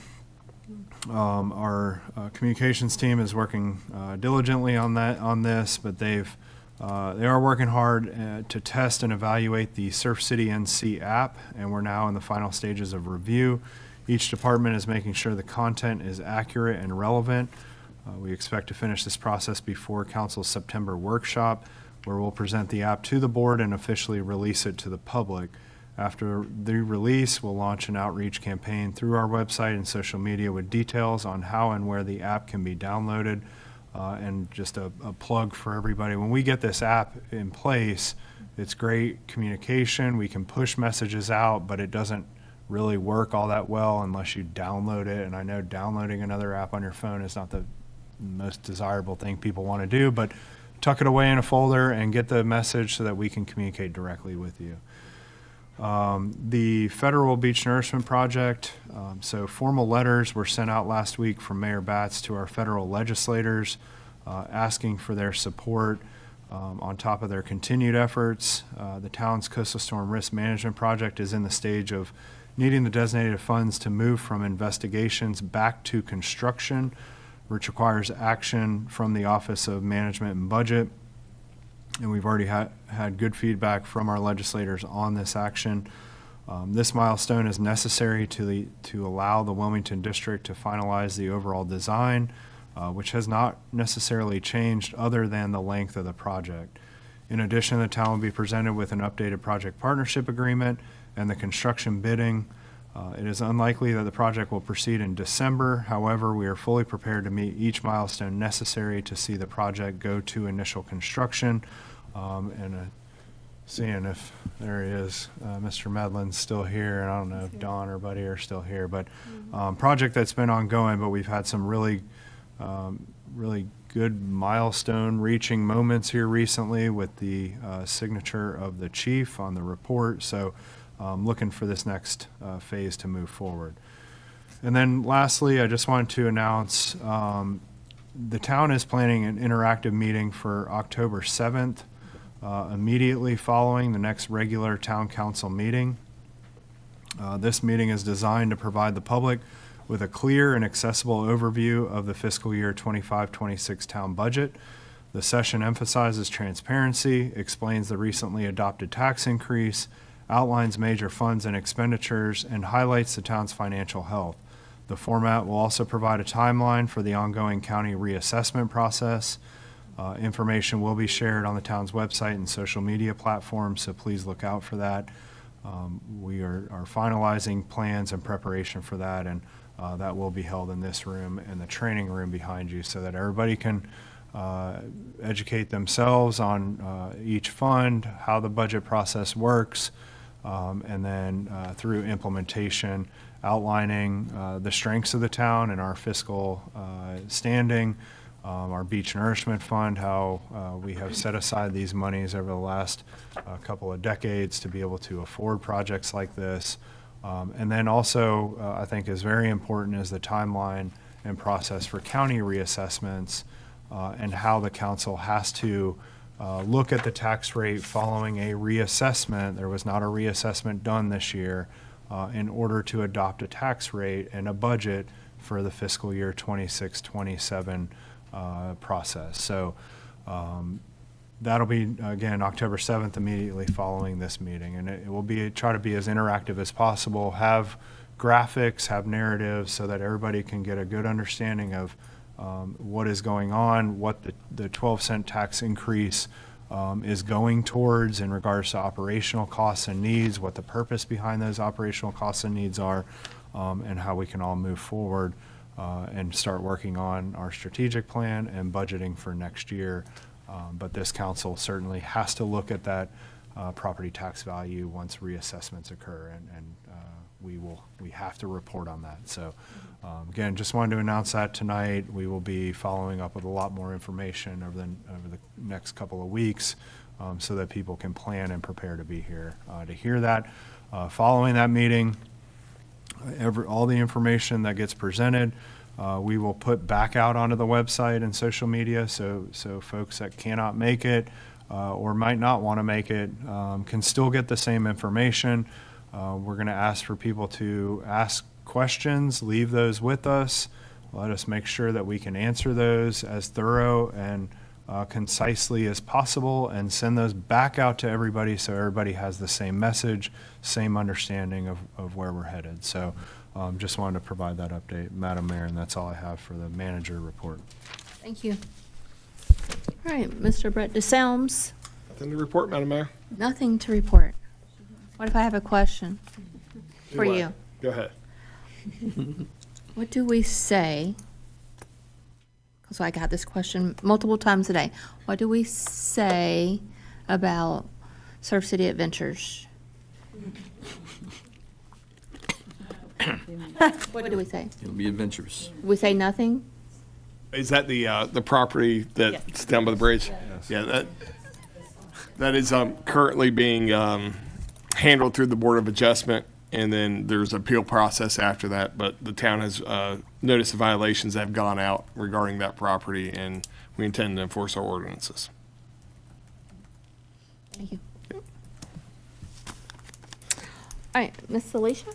Our communications team is working diligently on this, but they are working hard to test and evaluate the Surf City NC app, and we're now in the final stages of review. Each department is making sure the content is accurate and relevant. We expect to finish this process before Council's September workshop, where we'll present the app to the board and officially release it to the public. After the release, we'll launch an outreach campaign through our website and social media with details on how and where the app can be downloaded. And just a plug for everybody, when we get this app in place, it's great communication. We can push messages out, but it doesn't really work all that well unless you download it. And I know downloading another app on your phone is not the most desirable thing people want to do, but tuck it away in a folder and get the message so that we can communicate directly with you. The Federal Beach Nourishment Project, so formal letters were sent out last week from Mayor Batts to our federal legislators asking for their support on top of their continued efforts. The town's coastal storm risk management project is in the stage of needing the designated funds to move from investigations back to construction, which requires action from the Office of Management and Budget. And we've already had good feedback from our legislators on this action. This milestone is necessary to allow the Wilmington District to finalize the overall design, which has not necessarily changed other than the length of the project. In addition, the town will be presented with an updated project partnership agreement and the construction bidding. It is unlikely that the project will proceed in December. However, we are fully prepared to meet each milestone necessary to see the project go to initial construction. Seeing if there he is, Mr. Medlin's still here, and I don't know if Don or Buddy are still here, but project that's been ongoing, but we've had some really good milestone reaching moments here recently with the signature of the chief on the report. So looking for this next phase to move forward. And then lastly, I just wanted to announce the town is planning an interactive meeting for October 7th, immediately following the next regular town council meeting. This meeting is designed to provide the public with a clear and accessible overview of the fiscal year 25-26 town budget. The session emphasizes transparency, explains the recently adopted tax increase, outlines major funds and expenditures, and highlights the town's financial health. The format will also provide a timeline for the ongoing county reassessment process. Information will be shared on the town's website and social media platforms, so please look out for that. We are finalizing plans and preparation for that, and that will be held in this room and the training room behind you so that everybody can educate themselves on each fund, how the budget process works, and then through implementation, outlining the strengths of the town and our fiscal standing, our beach nourishment fund, how we have set aside these monies over the last couple of decades to be able to afford projects like this. And then also, I think is very important is the timeline and process for county reassessments and how the council has to look at the tax rate following a reassessment. There was not a reassessment done this year in order to adopt a tax rate and a budget for the fiscal year 26-27 process. So that'll be, again, October 7th, immediately following this meeting. And it will be, try to be as interactive as possible, have graphics, have narratives, so that everybody can get a good understanding of what is going on, what the 12-cent tax increase is going towards in regards to operational costs and needs, what the purpose behind those operational costs and needs are, and how we can all move forward and start working on our strategic plan and budgeting for next year. But this council certainly has to look at that property tax value once reassessments occur, and we have to report on that. So again, just wanted to announce that tonight. We will be following up with a lot more information over the next couple of weeks, so that people can plan and prepare to be here to hear that. Following that meeting, all the information that gets presented, we will put back out onto the website and social media, so folks that cannot make it or might not want to make it can still get the same information. We're going to ask for people to ask questions, leave those with us. Let us make sure that we can answer those as thorough and concisely as possible, and send those back out to everybody so everybody has the same message, same understanding of where we're headed. So just wanted to provide that update, Madam Mayor, and that's all I have for the manager report. Thank you. All right, Mr. Brett DeSelms. Nothing to report, Madam Mayor. Nothing to report. What if I have a question for Do what? you? Go ahead. What do we say? So I got this question multiple times a day. What do we say about Surf City Adventures? What do we say? It'll be adventurous. We say nothing? Is that the property that's down by the bridge? Yes. Yeah, that is currently being handled through the Board of Adjustment, and then there's an appeal process after that. But the town has noticed the violations that have gone out regarding that property, and we intend to enforce our ordinances. Thank you. All right, Miss Alicia?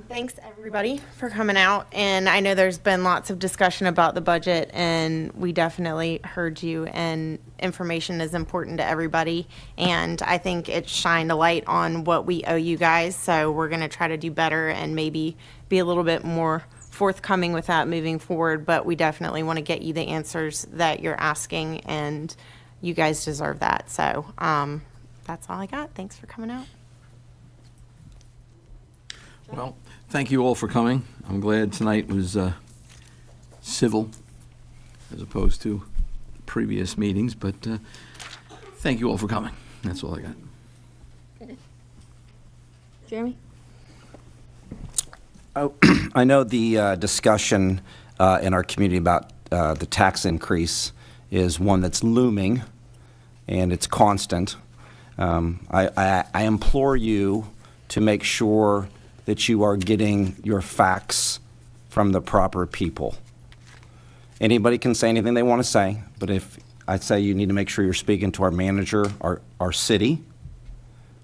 Thanks, everybody, for coming out. And I know there's been lots of discussion about the budget, and we definitely heard you, and information is important to everybody. And I think it shined a light on what we owe you guys. So we're going to try to do better and maybe be a little bit more forthcoming with that moving forward. But we definitely want to get you the answers that you're asking, and you guys deserve that. So that's all I got. Thanks for coming out. Well, thank you all for coming. I'm glad tonight was civil as opposed to previous meetings, but thank you all for coming. That's all I got. Okay. Jeremy? Oh, I know the discussion in our community about the tax increase is one that's looming, and it's constant. I implore you to make sure that you are getting your facts from the proper people. Anybody can say anything they want to say, but if I say you need to make sure you're speaking to our manager, our city,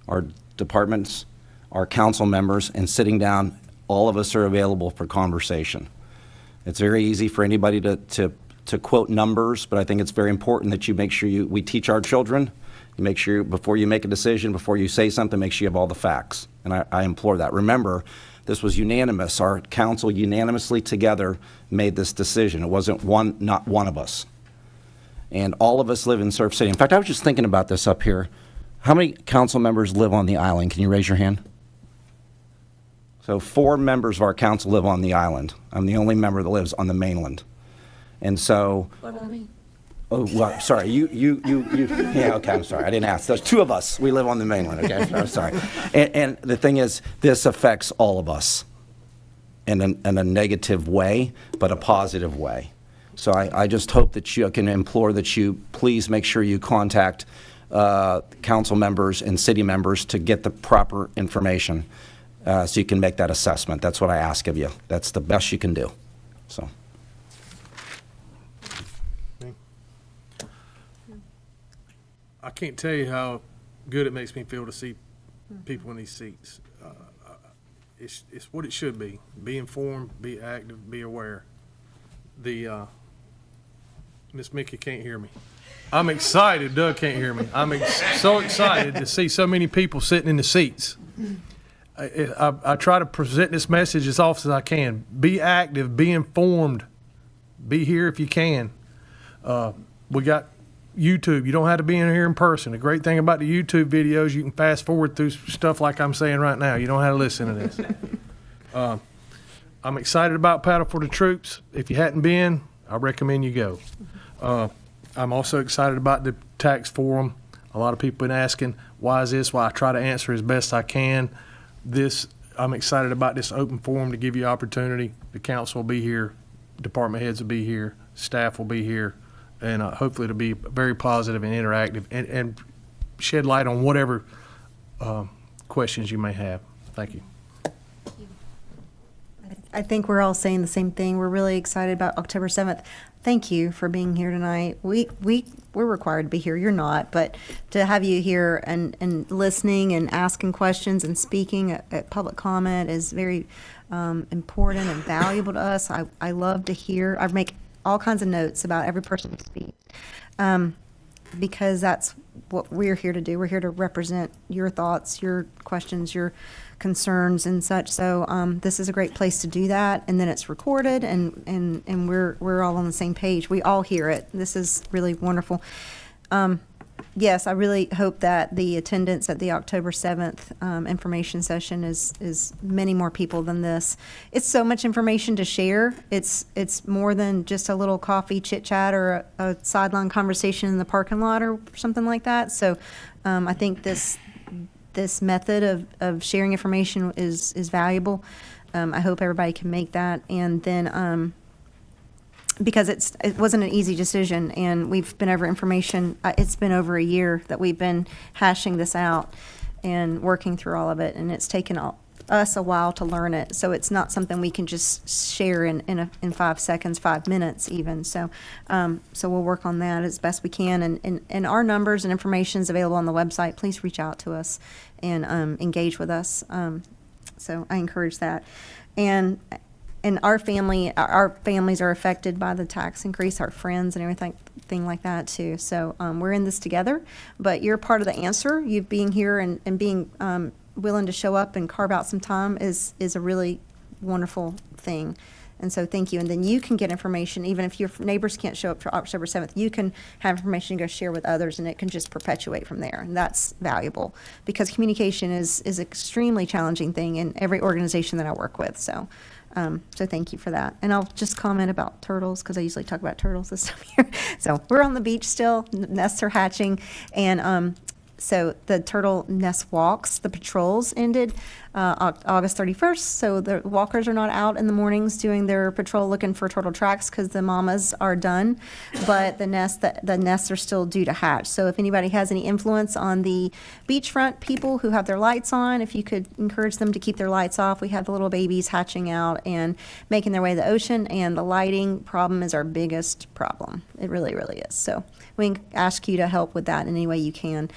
our departments, our council members, and sitting down, all of us are available for conversation. It's very easy for anybody to quote numbers, but I think it's very important that you make sure we teach our children. You make sure before you make a decision, before you say something, make sure you have all the facts. And I implore that. Remember, this was unanimous. Our council unanimously together made this decision. It wasn't not one of us. And all of us live in Surf City. In fact, I was just thinking about this up here. How many council members live on the island? Can you raise your hand? So 4 members of our council live on the island. I'm the only member that lives on the mainland. And so What about me? Oh, well, sorry, you, yeah, okay, I'm sorry, I didn't ask. There's two of us, we live on the mainland, okay, I'm sorry. And the thing is, this affects all of us in a negative way, but a positive way. So I just hope that you can implore that you please make sure you contact council members and city members to get the proper information so you can make that assessment. That's what I ask of you. That's the best you can do, so. I can't tell you how good it makes me feel to see people in these seats. It's what it should be. Be informed, be active, be aware. Miss Mickey can't hear me. I'm excited. Doug can't hear me. I'm so excited to see so many people sitting in the seats. I try to present this message as often as I can. Be active, be informed, be here if you can. We got YouTube. You don't have to be in here in person. The great thing about the YouTube videos, you can fast forward through stuff like I'm saying right now. You don't have to listen to this. I'm excited about Paddle for the Troops. If you hadn't been, I recommend you go. I'm also excited about the tax forum. A lot of people been asking, why is this? Well, I try to answer as best I can. I'm excited about this open forum to give you opportunity. The council will be here. Department heads will be here. Staff will be here. And hopefully it'll be very positive and interactive and shed light on whatever questions you may have. Thank you. I think we're all saying the same thing. We're really excited about October 7th. Thank you for being here tonight. We're required to be here. You're not, but to have you here and listening and asking questions and speaking at public comment is very important and valuable to us. I love to hear. I make all kinds of notes about every person who speaks because that's what we're here to do. We're here to represent your thoughts, your questions, your concerns and such. So this is a great place to do that. And then it's recorded and we're all on the same page. We all hear it. This is really wonderful. Yes, I really hope that the attendance at the October 7th information session is many more people than this. It's so much information to share. It's more than just a little coffee chit chat or a sideline conversation in the parking lot or something like that. So I think this method of sharing information is valuable. I hope everybody can make that. And then because it wasn't an easy decision, and we've been over information. It's been over a year that we've been hashing this out and working through all of it, and it's taken us a while to learn it. So it's not something we can just share in 5 seconds, 5 minutes even. So so we'll work on that as best we can. And our numbers and information is available on the website. Please reach out to us and engage with us. So I encourage that. And our families are affected by the tax increase, our friends and everything like that too. So we're in this together, but you're part of the answer. You being here and being willing to show up and carve out some time is a really wonderful thing. And so thank you. And then you can get information, even if your neighbors can't show up for October 7th, you can have information to go share with others, and it can just perpetuate from there. And that's valuable because communication is an extremely challenging thing in every organization that I work with. So thank you for that. And I'll just comment about turtles because I usually talk about turtles this time of year. So we're on the beach still, nests are hatching, and so the turtle nest walks, the patrols ended August 31st. So the walkers are not out in the mornings doing their patrol looking for turtle tracks because the mamas are done, but the nests are still due to hatch. So if anybody has any influence on the beachfront people who have their lights on, if you could encourage them to keep their lights off. We have the little babies hatching out and making their way to the ocean, and the lighting problem is our biggest problem. It really, really is. So we ask you to help with that in any way you can,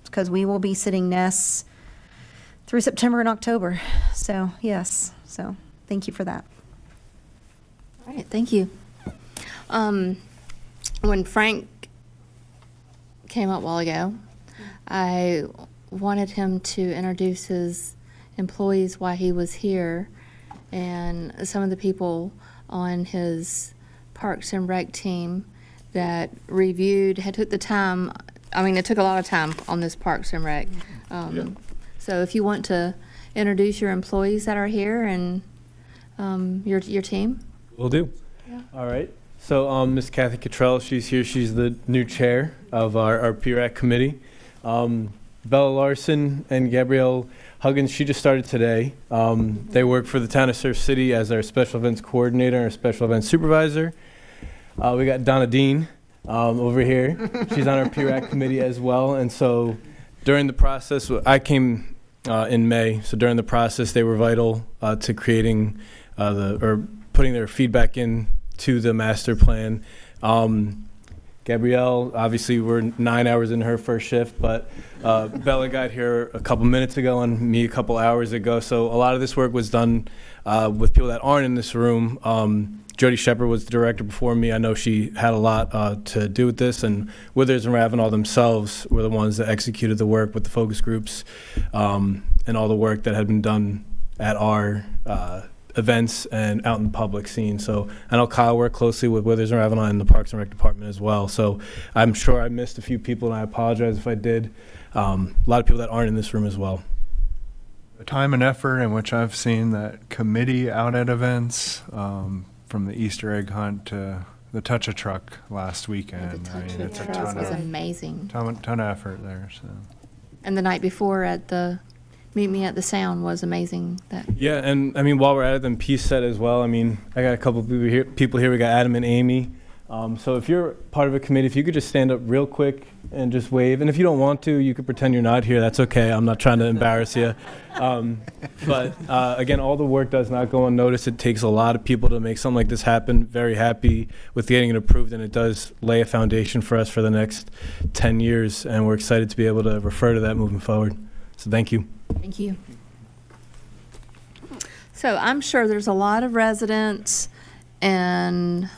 because we will be sitting nests through September and October. So, yes. So, thank you for that. All right, thank you. When Frank came up a while ago, I wanted him to introduce his employees while he was here, and some of the people on his Parks and Rec team that took the time. I mean, it took a lot of time on this Parks and Rec. So if you want to introduce your employees that are here and your team. Will do. Yeah. All right. So Ms. Kathy Cottrell, she's here. She's the new chair of our PRAC committee. Bella Larson and Gabrielle Huggins, she just started today. They work for the town of Surf City as our special events coordinator and our special events supervisor. We got Donna Dean over here. She's on our PRAC committee as well. And so during the process, I came in May. So during the process, they were vital to creating putting their feedback in to the master plan. Gabrielle, obviously, we're 9 hours in her first shift, but Bella got here a couple minutes ago and me a couple hours ago. So a lot of this work was done with people that aren't in this room. Jody Shepard was the director before me. I know she had a lot to do with this, and Withers and Ravenel themselves were the ones that executed the work with the focus groups and all the work that had been done at our events and out in the public scene. So I know Kyle worked closely with Withers and Ravenel and the Parks and Rec department as well. So I'm sure I missed a few people, and I apologize if I did. A lot of people that aren't in this room as well. The time and effort in which I've seen that committee out at events, from the Easter egg hunt to the touch a truck last weekend. I mean, it's a ton was of amazing. ton of effort there. So. And the night before at the Meet Me at the Sound was amazing. Yeah, and I mean, while we're at it, then Peace Set as well. I mean, I got a couple of people here. We got Adam and Amy. So if you're part of a committee, if you could just stand up real quick and just wave. And if you don't want to, you could pretend you're not here. That's okay. I'm not trying to embarrass you. But again, all the work does not go unnoticed. It takes a lot of people to make something like this happen. Very happy with getting it approved, and it does lay a foundation for us for the next 10 years. And we're excited to be able to refer to that moving forward. So thank you. Thank you. So I'm sure there's a lot of residents and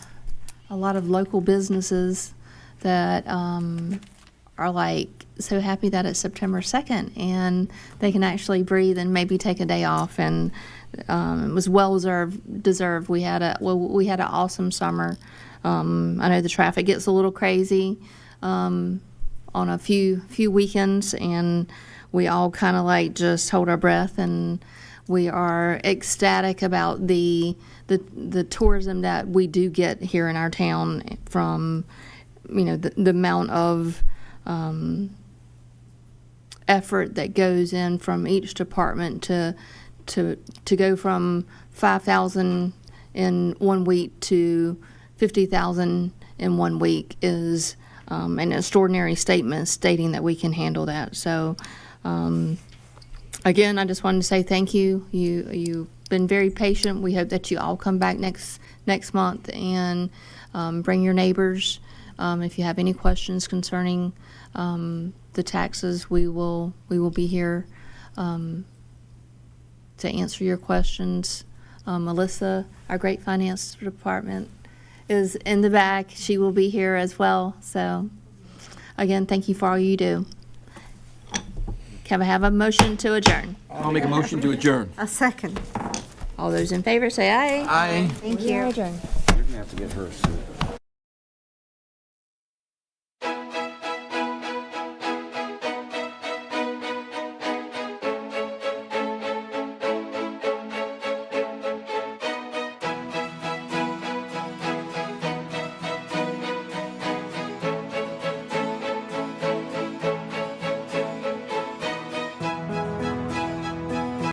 a lot of local businesses that are like so happy that it's September 2nd and they can actually breathe and maybe take a day off. And it was well deserved. We had an awesome summer. I know the traffic gets a little crazy on a few weekends, and we all kind of like just hold our breath, and we are ecstatic about the tourism that we do get here in our town from, the amount of effort that goes in from each department to go from 5,000 in 1 week to 50,000 in 1 week is an extraordinary statement stating that we can handle that. So. Again, I just wanted to say thank you. You've been very patient. We hope that you all come back next month and bring your neighbors. If you have any questions concerning the taxes, we will be here to answer your questions. Melissa, our great finance department, is in the back. She will be here as well. So, again, thank you for all you do. Can I have a motion to adjourn? I'll make a motion to adjourn. A second. All those in favor say aye. Aye. Thank We are you. adjourned. You're going to have to get her suit.